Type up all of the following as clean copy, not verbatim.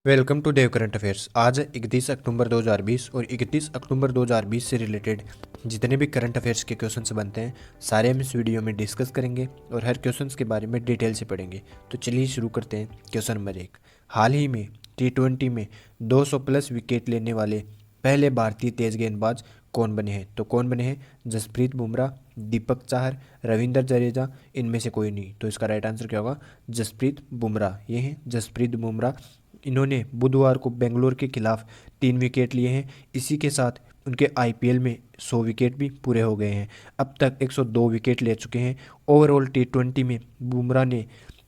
Welcome to Dev current affairs. आज 31 अक्टूबर 2020 और 31 अक्टूबर 2020 से रिलेटेड जितने भी करंट अफेयर्स के क्वेश्चंस बनते हैं सारे हम इस वीडियो में डिस्कस करेंगे और हर क्वेश्चंस के बारे में डिटेल से पढ़ेंगे। तो चलिए शुरू करते हैं। क्वेश्चन नंबर 1, हाल ही में T20 में 200 प्लस विकेट लेने वाले पहले भारतीय तेज गेंदबाज कौन बने हैं? तो कौन बने हैं? जसप्रीत बुमराह, दीपक चाहर, रविंद्र जडेजा, इनमें से कोई नहीं। तो इसका राइट आंसर क्या होगा? जसप्रीत बुमराह। ये हैं जसप्रीत बुमराह। इन्होंने बुधवार को बेंगलोर के खिलाफ 3 विकेट लिए हैं। इसी के साथ उनके आईपीएल में 100 विकेट भी पूरे हो गए हैं। अब तक 102 विकेट ले चुके हैं। ओवरऑल T20 में बुमराह ने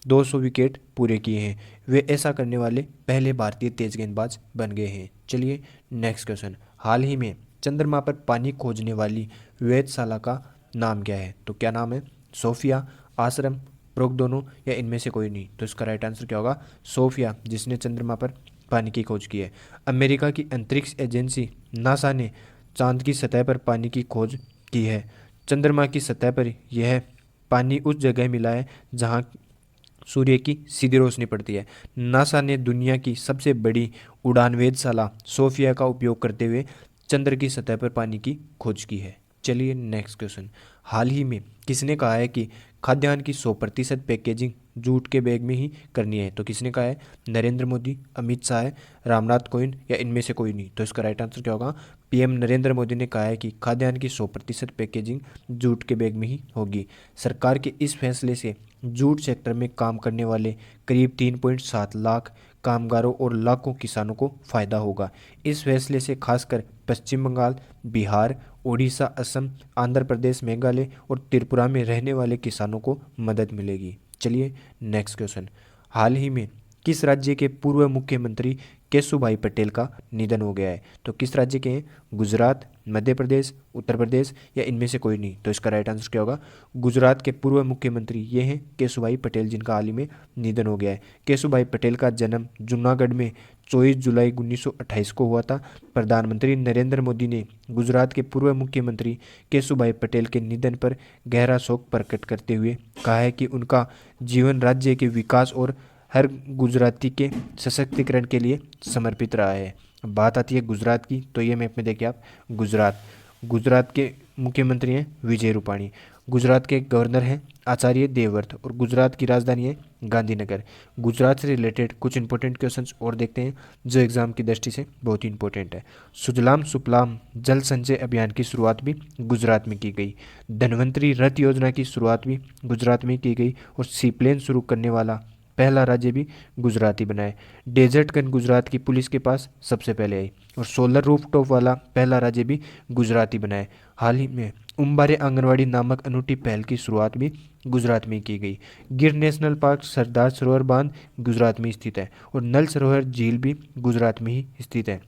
200 विकेट पूरे किए हैं। वे ऐसा करने वाले पहले भारतीय तेज गेंदबाज बन गए हैं। चलिए नेक्स्ट क्वेश्चन, हाल ही में चंद्रमा पर पानी खोजने वाली वेधशाला का नाम क्या है? तो क्या नाम है? सोफिया, आश्रम, प्रोगडोनो या इनमें से कोई नहीं। तो इसका राइट आंसर क्या होगा? सोफिया, जिसने चंद्रमा पर पानी की खोज की है। अमेरिका की अंतरिक्ष एजेंसी नासा ने चांद की सतह पर पानी की खोज की है। चंद्रमा की सतह पर यह पानी उस जगह मिला है जहां सूर्य की सीधी रोशनी पड़ती है। नासा ने दुनिया की सबसे बड़ी उड़ान वेधशाला सोफिया का उपयोग करते हुए चंद्र की सतह पर पानी की खोज की है। चलिए नेक्स्ट क्वेश्चन, हाल ही में किसने कहा है कि खाद्यान्न की 100% पैकेजिंग जूट के बैग में ही करनी है? तो किसने कहा है? नरेंद्र मोदी, अमित शाह, रामनाथ कोविंद या इनमें से कोई नहीं। तो इसका राइट आंसर क्या होगा? पीएम नरेंद्र मोदी ने कहा है कि खाद्यान्न की 100% पैकेजिंग जूट के बैग में ही होगी। सरकार के इस फैसले से जूट सेक्टर में काम करने वाले करीब 3.7 लाख कामगारों और लाखों किसानों को फायदा होगा। इस फैसले से खासकर पश्चिम बंगाल, बिहार, उड़ीसा, असम, आंध्र प्रदेश, मेघालय और त्रिपुरा में रहने वाले किसानों को मदद मिलेगी। चलिए नेक्स्ट क्वेश्चन, हाल ही में किस राज्य के पूर्व मुख्यमंत्री केशुभाई पटेल का निधन हो गया है? तो किस राज्य के हैं? गुजरात, मध्य प्रदेश, उत्तर प्रदेश या इनमें से कोई नहीं। तो इसका राइट आंसर क्या होगा? गुजरात के पूर्व मुख्यमंत्री ये हैं केशुभाई पटेल, जिनका हाल ही में निधन हो गया है। केशुभाई पटेल का जन्म जूनागढ़ में 24 जुलाई 1928 को हुआ था। प्रधानमंत्री नरेंद्र मोदी ने गुजरात के पूर्व मुख्यमंत्री केशुभाई पटेल के निधन पर गहरा शोक प्रकट करते हुए कहा है कि उनका जीवन राज्य के विकास और हर गुजराती के सशक्तिकरण के लिए समर्पित रहा है। अब बात आती है गुजरात की, तो ये मैप में देखिए आप, गुजरात के मुख्यमंत्री हैं विजय रूपाणी, गुजरात के गवर्नर हैं आचार्य देवव्रत और गुजरात की राजधानी है गांधीनगर। गुजरात से रिलेटेड कुछ इंपॉर्टेंट क्वेश्चंस और देखते हैं जो एग्जाम की दृष्टि से बहुत ही इंपॉर्टेंट है। सुजलाम सुफलाम जल संचय अभियान की शुरुआत भी गुजरात में की गई। धन्वंतरी रथ योजना की शुरुआत भी गुजरात में की गई और सीप्लेन शुरू करने वाला पहला राज्य भी गुजरात ही बनाए। डेजर्ट गन गुजरात की पुलिस के पास सबसे पहले आई और सोलर रूफटॉप वाला पहला राज्य भी गुजरात ही बनाए। हाल ही में उम्बारे आंगनवाड़ी नामक अनूठी पहल की शुरुआत भी गुजरात में की गई। गिर नेशनल पार्क सरदार सरोवर बांध गुजरात में स्थित है और नल सरोवर झील भी गुजरात में ही स्थित है।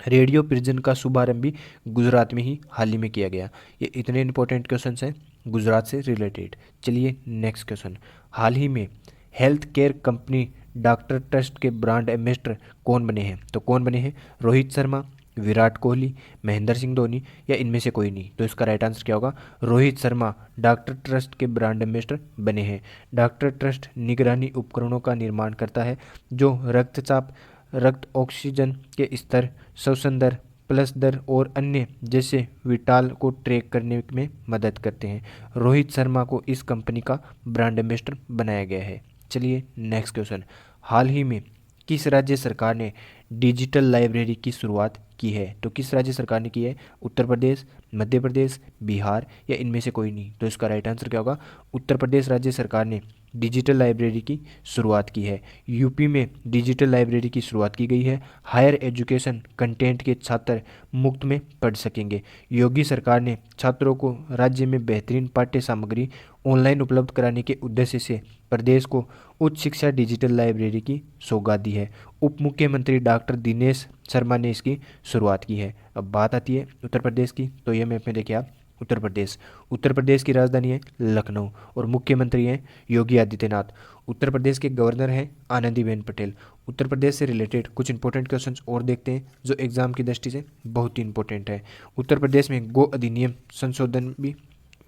रेडियो प्रिजन का शुभारंभ भी गुजरात में ही हाल ही में किया गया। ये इतने इंपॉर्टेंट क्वेश्चन हैं गुजरात से रिलेटेड। चलिए नेक्स्ट क्वेश्चन, हाल ही में health care company doctor trust के ब्रांड एम्बेसडर कौन बने हैं? तो कौन बने हैं? रोहित शर्मा, विराट कोहली, महेंद्र सिंह धोनी या इनमें से कोई नहीं। तो इसका राइट आंसर क्या होगा? रोहित शर्मा डॉक्टर ट्रस्ट के ब्रांड एम्बेसडर बने हैं। डॉक्टर ट्रस्ट निगरानी उपकरणों का निर्माण करता है जो रक्तचाप, रक्त ऑक्सीजन के स्तर, श्वसन दर, पल्स दर और अन्य जैसे विटाल को ट्रैक करने में मदद करते हैं। रोहित शर्मा को इस कंपनी का ब्रांड एम्बेसडर बनाया गया है। चलिए नेक्स्ट क्वेश्चन, हाल ही में किस राज्य सरकार ने डिजिटल लाइब्रेरी की शुरुआत की है? तो किस राज्य सरकार ने की है? उत्तर प्रदेश, मध्य प्रदेश, बिहार या इनमें से कोई नहीं। तो इसका राइट आंसर क्या होगा? उत्तर प्रदेश राज्य सरकार ने डिजिटल लाइब्रेरी की शुरुआत की है। यूपी में डिजिटल लाइब्रेरी की शुरुआत की गई है। हायर एजुकेशन कंटेंट के छात्र मुफ्त में पढ़ सकेंगे। योगी सरकार ने छात्रों को राज्य में बेहतरीन पाठ्य सामग्री ऑनलाइन उपलब्ध कराने के उद्देश्य से प्रदेश को उच्च शिक्षा डिजिटल लाइब्रेरी की सौगात दी है। उप मुख्यमंत्री डॉक्टर दिनेश शर्मा ने इसकी शुरुआत की है। अब बात आती है उत्तर प्रदेश की, तो ये मैप में देखिए आप, उत्तर प्रदेश की राजधानी है लखनऊ और मुख्यमंत्री हैं योगी आदित्यनाथ। उत्तर प्रदेश के गवर्नर हैं आनंदीबेन पटेल। उत्तर प्रदेश से रिलेटेड कुछ इंपॉर्टेंट क्वेश्चंस और देखते हैं जो एग्जाम की दृष्टि से बहुत ही इंपॉर्टेंट है। उत्तर प्रदेश में गो अधिनियम संशोधन भी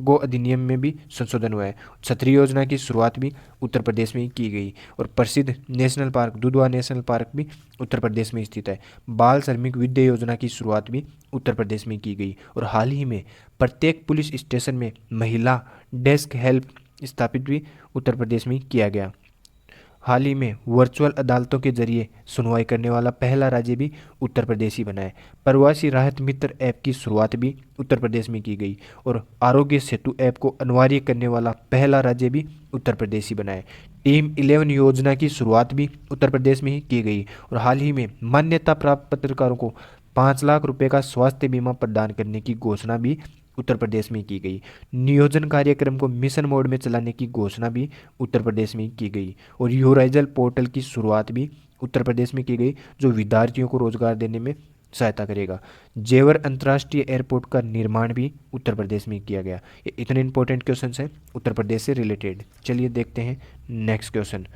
गो अधिनियम में भी संशोधन हुआ है। छतरी योजना की शुरुआत भी उत्तर प्रदेश में ही की गई और प्रसिद्ध national park Dudhwa national park भी उत्तर प्रदेश में स्थित है। बाल श्रमिक विद्या योजना की शुरुआत भी उत्तर प्रदेश में की गई और हाल ही में प्रत्येक पुलिस स्टेशन में महिला डेस्क हेल्प स्थापित भी उत्तर प्रदेश में किया गया। हाल ही में वर्चुअल अदालतों के जरिए सुनवाई करने वाला पहला राज्य भी उत्तर प्रदेश ही बना है। प्रवासी राहत मित्र ऐप की शुरुआत भी उत्तर प्रदेश में की गई और आरोग्य सेतु ऐप को अनिवार्य करने वाला पहला राज्य भी उत्तर प्रदेश ही बना है। टीम 11 योजना की शुरुआत भी उत्तर प्रदेश में ही की गई और हाल ही में मान्यता प्राप्त पत्रकारों को 5 लाख रुपए का स्वास्थ्य बीमा प्रदान करने की घोषणा भी उत्तर प्रदेश में की गई। नियोजन कार्यक्रम को मिशन मोड में चलाने की घोषणा भी उत्तर प्रदेश में की गई और यूराइजल पोर्टल की शुरुआत भी उत्तर प्रदेश में की गई, जो विद्यार्थियों को रोजगार देने में सहायता करेगा। जेवर अंतर्राष्ट्रीय एयरपोर्ट का निर्माण भी उत्तर प्रदेश में किया गया। ये इतने इंपॉर्टेंट क्वेश्चन हैं उत्तर प्रदेश से रिलेटेड। चलिए देखते हैं नेक्स्ट क्वेश्चन।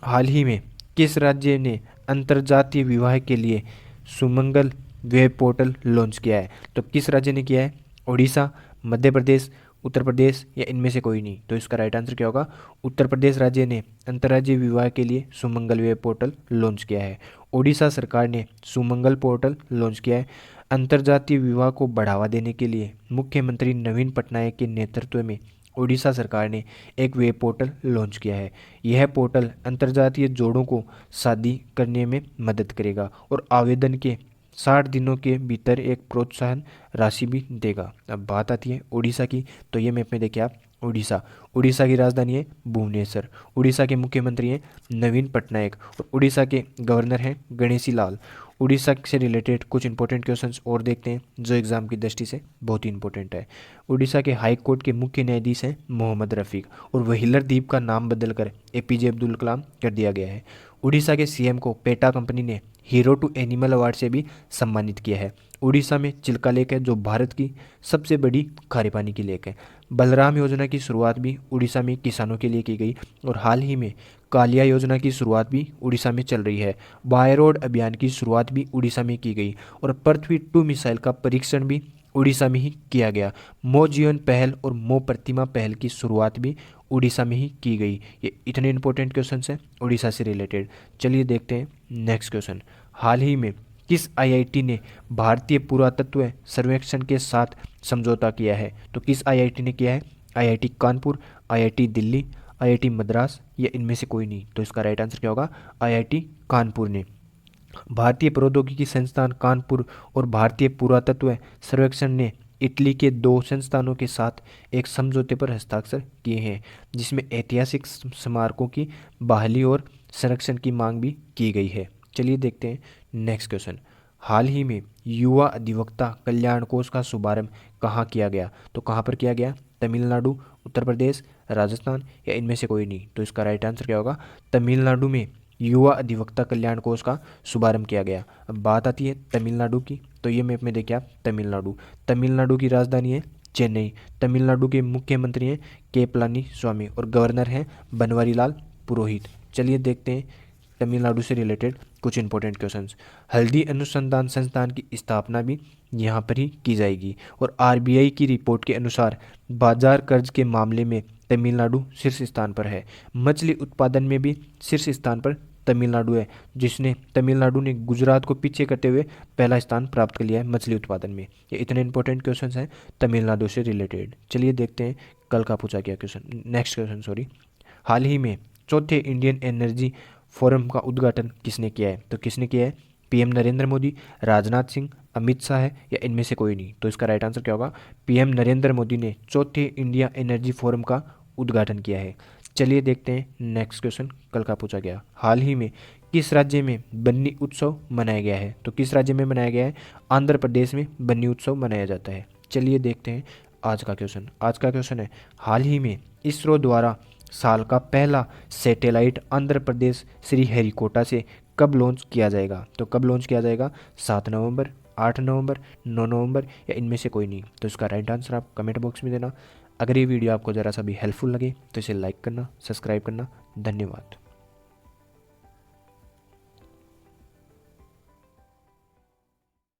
हाल ही में किस राज्य ने अंतर्जातीय विवाह के लिए सुमंगल वेब पोर्टल लॉन्च किया है? तो किस राज्य ने किया है? उड़ीसा, मध्य प्रदेश, उत्तर प्रदेश या इनमें से कोई नहीं? तो इसका राइट आंसर क्या होगा? उत्तर प्रदेश राज्य ने अंतर्राज्यीय विवाह के लिए सुमंगल वेब पोर्टल लॉन्च किया है। ओडिशा सरकार ने सुमंगल पोर्टल लॉन्च किया है। अंतर्जातीय विवाह को बढ़ावा देने के लिए मुख्यमंत्री नवीन पटनायक के नेतृत्व में ओडिशा सरकार ने एक वेब पोर्टल लॉन्च किया है। यह पोर्टल अंतर्जातीय जोड़ों को शादी करने में मदद करेगा और आवेदन के 60 दिनों के भीतर एक प्रोत्साहन राशि भी देगा। अब बात आती है उड़ीसा की, तो ये मैप में देखिए आप उड़ीसा की राजधानी है भुवनेश्वर। उड़ीसा के मुख्यमंत्री हैं नवीन पटनायक और उड़ीसा के गवर्नर हैं गणेशी लाल। उड़ीसा से रिलेटेड कुछ इंपॉर्टेंट क्वेश्चंस और देखते हैं जो एग्जाम की दृष्टि से बहुत ही इंपॉर्टेंट है। उड़ीसा के हाई कोर्ट के मुख्य न्यायाधीश हैं मोहम्मद रफीक और व्हीलर द्वीप का नाम बदलकर एपीजे अब्दुल कलाम कर दिया गया है। उड़ीसा के सीएम को पेटा कंपनी ने हीरो टू एनिमल अवार्ड से भी सम्मानित किया है। उड़ीसा में चिल्का लेक है जो भारत की सबसे बड़ी खारे पानी की लेक है। बलराम योजना की शुरुआत भी उड़ीसा में किसानों के लिए की गई और हाल ही में कालिया योजना की शुरुआत भी उड़ीसा में चल रही है। बाय रोड अभियान की शुरुआत भी उड़ीसा में की गई और पृथ्वी 2 मिसाइल का परीक्षण भी उड़ीसा में ही किया गया। मो जीवन पहल और मो प्रतिमा पहल की शुरुआत भी उड़ीसा में ही की गई। ये इतने इंपॉर्टेंट क्वेश्चन हैं उड़ीसा से रिलेटेड। चलिए देखते हैं नेक्स्ट क्वेश्चन। हाल ही में किस आईआईटी ने भारतीय पुरातत्व सर्वेक्षण के साथ समझौता किया है? तो किस आईआईटी ने किया है? IIT Kanpur, IIT Delhi, IIT Madras या इनमें से कोई नहीं? तो इसका राइट आंसर क्या होगा? आईआईटी कानपुर ने। भारतीय प्रौद्योगिकी संस्थान कानपुर और भारतीय पुरातत्व सर्वेक्षण ने इटली के 2 संस्थानों के साथ एक समझौते पर हस्ताक्षर किए हैं जिसमें ऐतिहासिक स्मारकों की बहाली और संरक्षण की मांग भी की गई है। चलिए देखते हैं नेक्स्ट क्वेश्चन। हाल ही में युवा अधिवक्ता कल्याण कोष का शुभारंभ कहाँ किया गया? तो कहाँ पर किया गया? तमिलनाडु, उत्तर प्रदेश, राजस्थान या इनमें से कोई नहीं? तो इसका राइट आंसर क्या होगा? तमिलनाडु में युवा अधिवक्ता कल्याण कोष का शुभारंभ किया गया। अब बात आती है तमिलनाडु की, तो ये मैप में देखिए आप तमिलनाडु की राजधानी है चेन्नई। तमिलनाडु के मुख्यमंत्री हैं के पलानी स्वामी और गवर्नर हैं बनवारी लाल पुरोहित। चलिए देखते हैं तमिलनाडु से रिलेटेड कुछ इंपॉर्टेंट क्वेश्चंस। हल्दी अनुसंधान संस्थान की स्थापना भी यहाँ पर ही की जाएगी और आरबीआई की रिपोर्ट के अनुसार बाजार कर्ज के मामले में तमिलनाडु शीर्ष स्थान पर है। मछली उत्पादन में भी शीर्ष स्थान पर तमिलनाडु है, तमिलनाडु ने गुजरात को पीछे करते हुए पहला स्थान प्राप्त कर लिया है मछली उत्पादन में। ये इतने इंपॉर्टेंट क्वेश्चन हैं तमिलनाडु से रिलेटेड। चलिए देखते हैं कल का पूछा गया क्वेश्चन। नेक्स्ट क्वेश्चन हाल ही में चौथे इंडियन एनर्जी फोरम का उद्घाटन किसने किया है? तो किसने किया है? पीएम नरेंद्र मोदी, राजनाथ सिंह, अमित शाह है या इनमें से कोई नहीं? तो इसका राइट आंसर क्या होगा? पीएम नरेंद्र मोदी ने चौथे इंडिया एनर्जी फोरम का उद्घाटन किया है। चलिए देखते हैं नेक्स्ट क्वेश्चन कल का पूछा गया। हाल ही में किस राज्य में बन्नी उत्सव मनाया गया है? तो किस राज्य में मनाया गया है? आंध्र प्रदेश में बन्नी उत्सव मनाया जाता है। चलिए देखते हैं आज का क्वेश्चन है हाल ही में इसरो द्वारा साल का पहला सैटेलाइट आंध्र प्रदेश श्रीहरिकोटा से कब लॉन्च किया जाएगा? तो कब लॉन्च किया जाएगा? 7 नवंबर, 8 नवंबर, 9 नवंबर या इनमें से कोई नहीं? तो इसका राइट आंसर आप कमेंट बॉक्स में देना। अगर ये वीडियो आपको ज़रा सा भी हेल्पफुल लगे तो इसे लाइक करना, सब्सक्राइब करना। धन्यवाद।